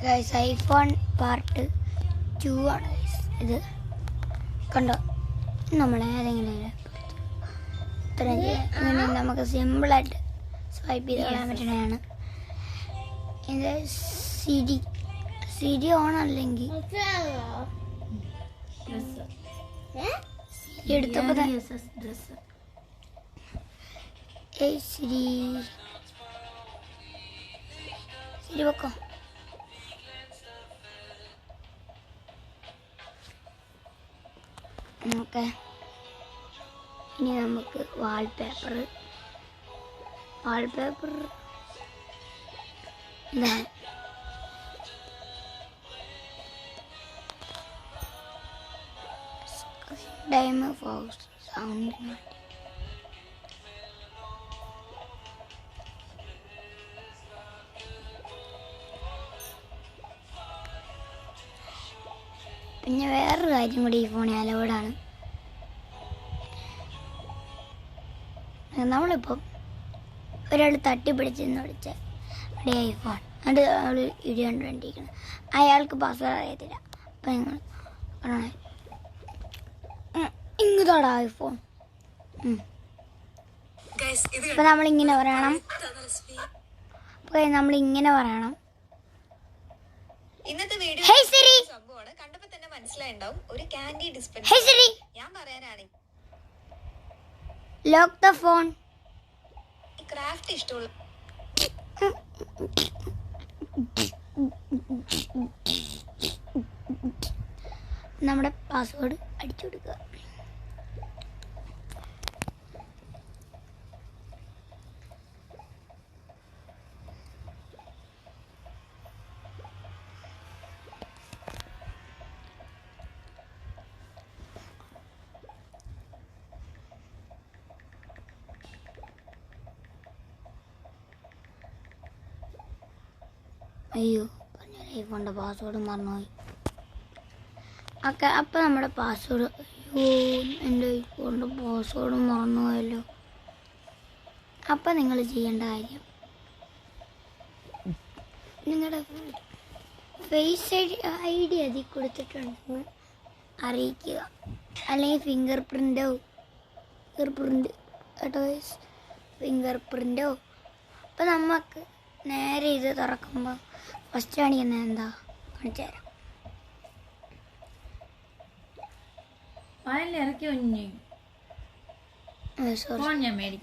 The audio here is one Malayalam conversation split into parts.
ഗൈസ് ഐഫോൺ പാർട്ട് 2 ആണ് ഗൈസ്. ഇത് കണ്ടോ, നമ്മൾ ഏതെങ്കിലും ഇങ്ങനെ നമുക്ക് സിമ്പിളായിട്ട് സ്വൈപ്പ് ചെയ്ത് കളയാൻ പറ്റുന്നതാണ്. ഇത് സിരി ഓൺ അല്ലെങ്കിൽ എടുത്തപ്പോൾ സിരി വെക്കോ. ഓക്കെ, ഇനി നമുക്ക് വാൾപേപ്പർ എന്താ ഡൈമ ഫോക്സ് സൗണ്ട് പിന്നെ വേറൊരു കാര്യം കൂടി ഈ ഫോണിൽ അലൗഡാണ്. നമ്മളിപ്പം ഒരാൾ തട്ടിപ്പിടിച്ചെന്ന് വിളിച്ചാൽ അവിടെ ഐഫോൺ അത് അവൾ ഇടി കണ്ടുകൊണ്ടിരിക്കണം, അയാൾക്ക് പാസ്വേഡ് അറിയത്തില്ല. അപ്പം നിങ്ങൾ ഇങ്ങോട്ടാ ഐഫോൺ. അപ്പം നമ്മളിങ്ങനെ പറയണം, ഇന്നത്തെ വീഡിയോ ഹേയ് സിരി, സംഭവമാണ്. കണ്ടപ്പോ തന്നെ മനസ്സിലായിണ്ടാവും ഒരു കാൻഡി ഡിസ്പെൻസർ. ഹേയ് സിരി, ഞാൻ പറയാനാണ് ലോക്ക് ദ ഫോൺ. ഈ ക്രാഫ്റ്റ് ഇഷ്ടമുള്ള നമ്മുടെ പാസ്വേഡ് അടിച്ചു കൊടുക്കുക. അയ്യോ, ഐഫോണിൻ്റെ പാസ്വേഡ് മറന്നുപോയി. ഓക്കെ, അപ്പം നമ്മുടെ പാസ്വേഡ്, അയ്യോ എൻ്റെ ഐഫോണിൻ്റെ പാസ്വേഡ് മറന്നുപോയല്ലോ. അപ്പം നിങ്ങൾ ചെയ്യേണ്ട കാര്യം, നിങ്ങളുടെ ഫേസ് ഐ ഡി അതിൽ കൊടുത്തിട്ടുണ്ടെന്ന് അറിയിക്കുക, അല്ലെങ്കിൽ ഫിംഗർ പ്രിൻ്റോ അപ്പം നമുക്ക് നേരെ ഇത് തുറക്കുമ്പോൾ ഫസ്റ്റ് കാണിക്കുന്നത് എന്താ കാണിച്ചു തരാം.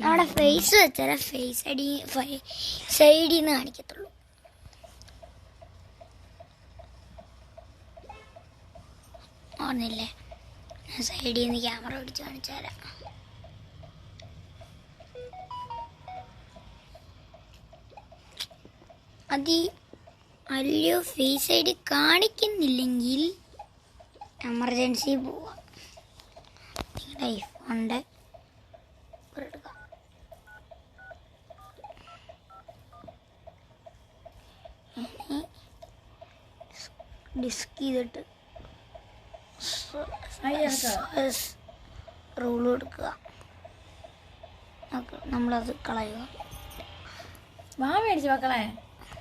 നമ്മുടെ ഫേസ് വെച്ചാൽ ഫേസ് ഐ ഡിന്ന് കാണിക്കത്തുള്ളൂ. ഓർന്നില്ലേ, സൈഡിൽ നിന്ന് ക്യാമറ പിടിച്ച് കാണിച്ചു തരാം. അല്ലയോ ഫേസ് ഐ ഡി കാണിക്കുന്നില്ലെങ്കിൽ എമർജൻസി പോവാം. നിങ്ങളുടെ ഐഫോണിൻ്റെ എടുക്കുക, ഡിസ്ക് ചെയ്തിട്ട് റൂൾ എടുക്കുക, നമ്മളത് കളയുക. മേടിച്ചു മക്കളെ.